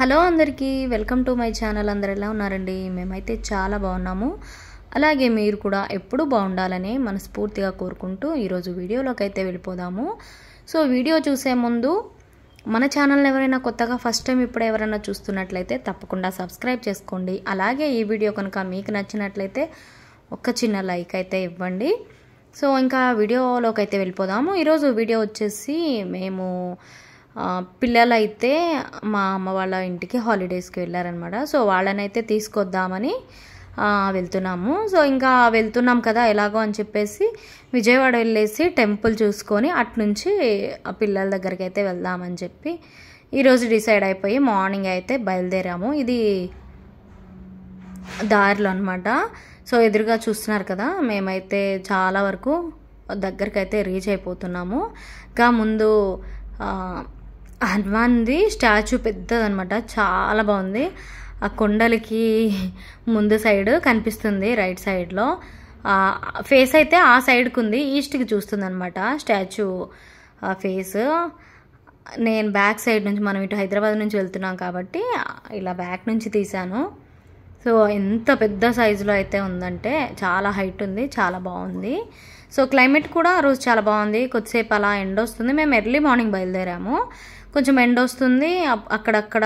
Hello అందరికీ welcome to my channel. అందరు ఎలా ఉన్నారండి? మేమైతే చాలా బాగున్నాము. అలాగే మీరు కూడా ఎప్పుడు బాగుండాలని మనస్ఫూర్తిగా కోరుకుంటూ ఈరోజు వీడియోలోకి అయితే వెళ్ళిపోదాము. సో వీడియో చూసే ముందు మన ఛానల్ని ఎవరైనా కొత్తగా ఫస్ట్ టైం ఇప్పుడు ఎవరైనా చూస్తున్నట్లయితే తప్పకుండా సబ్స్క్రైబ్ చేసుకోండి. అలాగే ఈ వీడియో కనుక మీకు నచ్చినట్లయితే ఒక చిన్న లైక్ అయితే ఇవ్వండి. సో ఇంకా వీడియోలోకి అయితే వెళ్ళిపోదాము. ఈరోజు వీడియో వచ్చేసి మేము పిల్లలైతే మా అమ్మ వాళ్ళ ఇంటికి హాలిడేస్కి వెళ్ళారనమాట. సో వాళ్ళనైతే తీసుకొద్దామని వెళ్తున్నాము. సో ఇంకా వెళ్తున్నాం కదా ఎలాగో అని చెప్పేసి విజయవాడ వెళ్ళేసి టెంపుల్ చూసుకొని అట్నుంచి పిల్లల దగ్గరికి అయితే వెళ్దామని చెప్పి ఈరోజు డిసైడ్ అయిపోయి మార్నింగ్ అయితే బయలుదేరాము. ఇది దారిలో అనమాట. సో ఎదురుగా చూస్తున్నారు కదా, మేమైతే చాలా వరకు దగ్గరికి అయితే రీచ్ అయిపోతున్నాము. ఇంకా ముందు హనుమాన్ది స్టాచ్యూ పెద్దదనమాట, చాలా బాగుంది. ఆ కొండలకి ముందు సైడ్ కనిపిస్తుంది, రైట్ సైడ్లో ఫేస్ అయితే ఆ సైడ్కి ఉంది, ఈస్ట్కి చూస్తుంది అనమాట స్టాచ్యూ ఫేస్. నేను బ్యాక్ సైడ్ నుంచి, మనం ఇటు హైదరాబాద్ నుంచి వెళ్తున్నాం కాబట్టి ఇలా బ్యాక్ నుంచి తీశాను. సో ఎంత పెద్ద సైజులో అయితే ఉందంటే చాలా హైట్ ఉంది, చాలా బాగుంది. సో క్లైమేట్ కూడా ఆ రోజు చాలా బాగుంది. కొద్దిసేపు అలా ఎండ వస్తుంది. మేము ఎర్లీ మార్నింగ్ బయలుదేరాము, కొంచెం ఎండ వస్తుంది, అక్కడక్కడ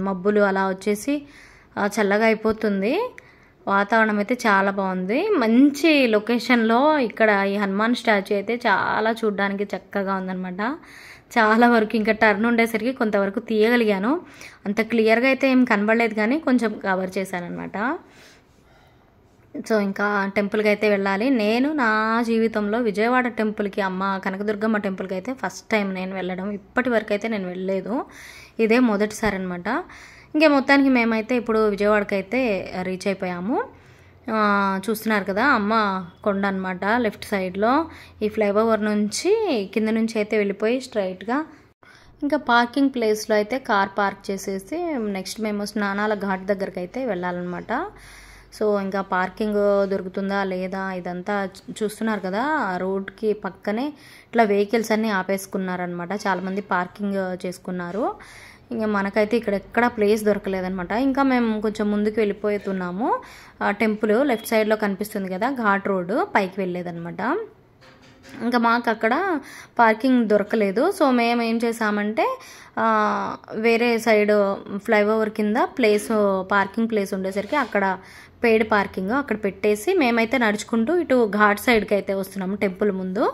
మబ్బులు అలా వచ్చేసి చల్లగా అయిపోతుంది. వాతావరణం అయితే చాలా బాగుంది. మంచి లొకేషన్లో ఇక్కడ ఈ హనుమాన్ స్టాచ్యూ అయితే చాలా చూడడానికి చక్కగా ఉందన్నమాట. చాలా వరకు ఇంకా టర్న్ ఉండేసరికి కొంతవరకు తీయగలిగాను. అంత క్లియర్గా అయితే ఏం కనబడలేదు కానీ కొంచెం కవర్ చేశాను అనమాట. సో ఇంకా టెంపుల్కి అయితే వెళ్ళాలి. నేను నా జీవితంలో విజయవాడ టెంపుల్కి, అమ్మ కనకదుర్గమ్మ టెంపుల్కి అయితే ఫస్ట్ టైం నేను వెళ్ళడం. ఇప్పటి వరకు అయితే నేను వెళ్ళలేదు, ఇదే మొదటిసారి అనమాట. ఇంకా మొత్తానికి మేమైతే ఇప్పుడు విజయవాడకి అయితే రీచ్ అయిపోయాము. చూస్తున్నారు కదా అమ్మ కొండ అనమాట, లెఫ్ట్ సైడ్లో ఈ ఫ్లైఓవర్ నుంచి కింద నుంచి అయితే వెళ్ళిపోయి స్ట్రైట్గా ఇంకా పార్కింగ్ ప్లేస్లో అయితే కార్ పార్క్ చేసేసి నెక్స్ట్ మేము స్నానాల ఘాట్ దగ్గరికి అయితే వెళ్ళాలన్నమాట. సో ఇంకా పార్కింగ్ దొరుకుతుందా లేదా ఇదంతా చూస్తున్నారు కదా, రోడ్కి పక్కనే ఇట్లా వెహికల్స్ అన్నీ ఆపేసుకున్నారనమాట. చాలామంది పార్కింగ్ చేసుకున్నారు. ఇంకా మనకైతే ఇక్కడ ఎక్కడ ప్లేస్ దొరకలేదనమాట. ఇంకా మేము కొంచెం ముందుకు వెళ్ళిపోతున్నాము. టెంపుల్ లెఫ్ట్ సైడ్లో కనిపిస్తుంది కదా, ఘాట్ రోడ్ పైకి వెళ్ళేదనమాట. ఇంకా మాకు అక్కడ పార్కింగ్ దొరకలేదు. సో మేము ఏం చేసామంటే వేరే సైడ్ ఫ్లైఓవర్ కింద పార్కింగ్ ప్లేస్ ఉండేసరికి అక్కడ పెయిడ్ పార్కింగ్ అక్కడ పెట్టేసి మేమైతే నడుచుకుంటూ ఇటు ఘాట్ సైడ్కి అయితే వస్తున్నాము. టెంపుల్ ముందు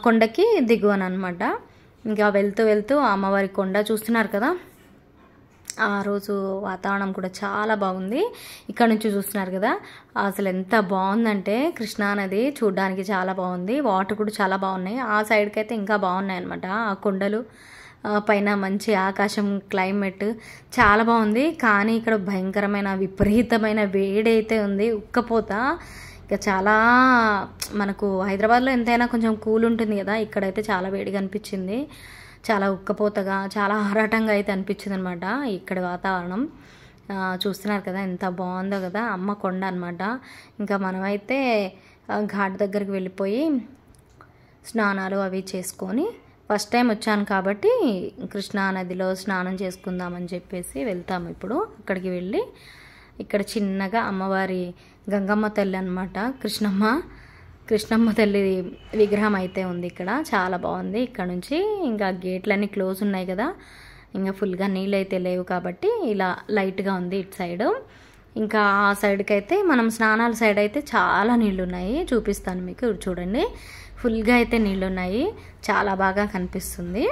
కొండకి దిగువన అనమాట. ఇంకా వెళ్తూ వెళ్తూ అమ్మవారి కొండ చూస్తున్నారు కదా. ఆ రోజు వాతావరణం కూడా చాలా బాగుంది. ఇక్కడ నుంచి చూస్తున్నారు కదా, అసలు ఎంత బాగుందంటే కృష్ణానది చూడడానికి చాలా బాగుంది. వాటర్ కూడా చాలా బాగున్నాయి. ఆ సైడ్కి అయితే ఇంకా బాగున్నాయి అనమాట. ఆ కొండలు పైన మంచి ఆకాశం, క్లైమేట్ చాలా బాగుంది. కానీ ఇక్కడ భయంకరమైన విపరీతమైన వేడైతే ఉంది, ఉక్కపోత. ఇక చాలా మనకు హైదరాబాద్లో ఎంతైనా కొంచెం కూల్ ఉంటుంది కదా, ఇక్కడైతే చాలా వేడిగా అనిపించింది. చాలా ఉక్కపోతగా, చాలా ఆరాటంగా అయితే అనిపించింది అనమాట ఇక్కడ వాతావరణం. చూస్తున్నారు కదా ఎంత బాగుందో కదా, అమ్మ కొండ అనమాట. ఇంకా మనమైతే ఘాట్ దగ్గరికి వెళ్ళిపోయి స్నానాలు అవి చేసుకొని, ఫస్ట్ టైం వచ్చాను కాబట్టి కృష్ణా నదిలో స్నానం చేసుకుందామని చెప్పేసి వెళ్తాము. ఇప్పుడు అక్కడికి వెళ్ళి ఇక్కడ చిన్నగా అమ్మవారి గంగమ్మ తల్లి అనమాట, కృష్ణమ్మ తల్లి విగ్రహం అయితే ఉంది ఇక్కడ, చాలా బాగుంది. ఇక్కడ నుంచి ఇంకా గేట్లన్నీ క్లోజ్ ఉన్నాయి కదా, ఇంకా ఫుల్గా నీళ్ళు అయితే లేవు కాబట్టి ఇలా లైట్గా ఉంది ఇటు సైడు. ఇంకా ఆ సైడ్కి అయితే మనం స్నానాల సైడ్ అయితే చాలా నీళ్ళు ఉన్నాయి, చూపిస్తాను మీకు. చూడండి ఫుల్గా అయితే నీళ్ళు ఉన్నాయి, చాలా బాగా కనిపిస్తుంది.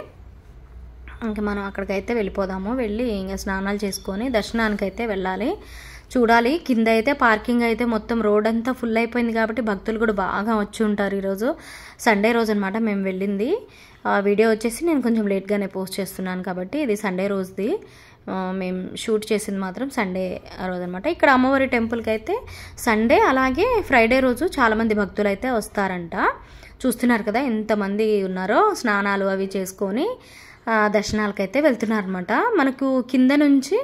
ఇంకా మనం అక్కడికైతే వెళ్ళిపోదాము. వెళ్ళి ఇంకా స్నానాలు చేసుకొని దర్శనానికి అయితే వెళ్ళాలి. చూడాలి కింద అయితే పార్కింగ్ అయితే మొత్తం రోడ్ అంతా ఫుల్ అయిపోయింది కాబట్టి భక్తులు కూడా బాగా వచ్చి ఉంటారు. ఈరోజు సండే రోజు అనమాట మేము వెళ్ళింది. వీడియో వచ్చేసి నేను కొంచెం లేట్గానే పోస్ట్ చేస్తున్నాను కాబట్టి ఇది సండే రోజుది. మేము షూట్ చేసింది మాత్రం సండే రోజు అనమాట. ఇక్కడ అమ్మవారి టెంపుల్కి అయితే సండే అలాగే ఫ్రైడే రోజు చాలామంది భక్తులు అయితే వస్తారంట. చూస్తున్నారు కదా ఎంతమంది ఉన్నారో, స్నానాలు అవి చేసుకొని దర్శనాలకైతే వెళ్తున్నారనమాట. మనకు కింద నుంచి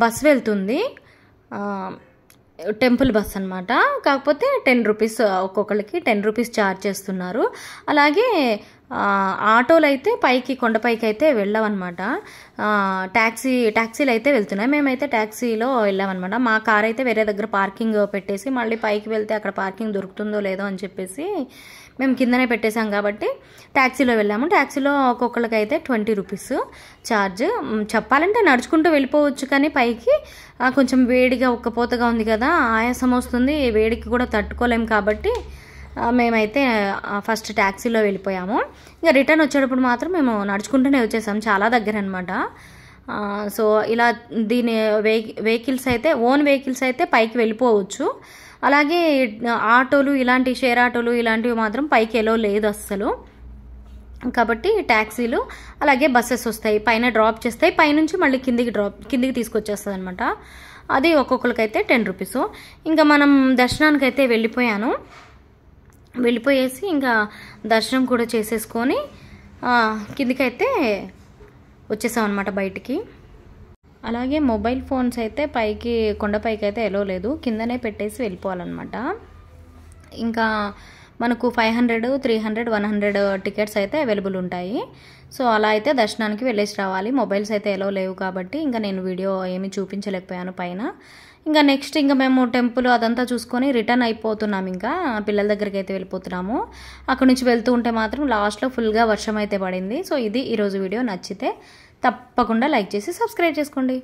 బస్ వెళ్తుంది. టెంపుల్ బస్ అనమాట. కాకపోతే 10 రూపీస్ ఒక్కొక్కరికి 10 రూపీస్ ఛార్జ్ చేస్తున్నారు. అలాగే ఆటోలు అయితే పైకి కొండపైకి అయితే వెళ్ళామన్నమాట. ట్యాక్సీలు అయితే వెళ్తున్నాయి. మేమైతే ట్యాక్సీలో వెళ్ళామన్నమాట. మా కార్ అయితే వేరే దగ్గర పార్కింగ్ పెట్టేసి మళ్ళీ పైకి వెళ్తే అక్కడ పార్కింగ్ దొరుకుతుందో లేదో అని చెప్పేసి మేము కిందనే పెట్టేసాం కాబట్టి ట్యాక్సీలో వెళ్ళాము. ట్యాక్సీలో ఒక్కొక్కరికి అయితే 20 రూపీస్ ఛార్జ్. చెప్పాలంటే నడుచుకుంటూ వెళ్ళిపోవచ్చు, కానీ పైకి కొంచెం వేడిగా ఉక్కపోతగా ఉంది కదా, ఆయాసం వస్తుంది, వేడికి కూడా తట్టుకోలేము కాబట్టి మేమైతే ఫస్ట్ ట్యాక్సీలో వెళ్ళిపోయాము. ఇంకా రిటర్న్ వచ్చేటప్పుడు మాత్రం మేము నడుచుకుంటూనే వచ్చేసాం, చాలా దగ్గర అనమాట. సో ఇలా దీని వెహికల్స్ అయితే ఓన్ వెహికల్స్ అయితే పైకి వెళ్ళిపోవచ్చు. అలాగే ఆటోలు ఇలాంటి షేర్ ఆటోలు ఇలాంటివి మాత్రం పైకి ఎలో లేదు అస్సలు. కాబట్టి ట్యాక్సీలు అలాగే బస్సెస్ వస్తాయి, పైన డ్రాప్ చేస్తాయి, పైనుంచి మళ్ళీ కిందికి తీసుకొచ్చేస్తుంది అనమాట. అది ఒక్కొక్కరికైతే 10 రూపీస్. ఇంకా మనం దర్శనానికి అయితే వెళ్ళిపోయేసి ఇంకా దర్శనం కూడా చేసేసుకొని కిందికైతే వచ్చేసాం అనమాట బయటికి. అలాగే మొబైల్ ఫోన్స్ అయితే కొండపైకి అయితే ఎలో లేదు, కిందనే పెట్టేసి వెళ్ళిపోవాలన్నమాట. ఇంకా మనకు 500, 300, 100 టికెట్స్ అయితే అవైలబుల్ ఉంటాయి. సో అలా అయితే దర్శనానికి వెళ్ళేసి రావాలి. మొబైల్స్ అయితే ఎలో లేవు కాబట్టి ఇంకా నేను వీడియో ఏమీ చూపించలేకపోయాను పైన. ఇంకా నెక్స్ట్ ఇంకా మేము టెంపుల్ అదంతా చూసుకొని రిటర్న్ అయిపోతున్నాం. ఇంకా పిల్లల దగ్గరికి అయితే వెళ్ళిపోతున్నాము. అక్కడ నుంచి వెళ్తూ ఉంటే మాత్రం లాస్ట్లో ఫుల్గా వర్షం అయితే పడింది. సో ఇది ఈరోజు వీడియో. నచ్చితే తప్పకుండా లైక్ చేసి సబ్స్క్రైబ్ చేసుకోండి.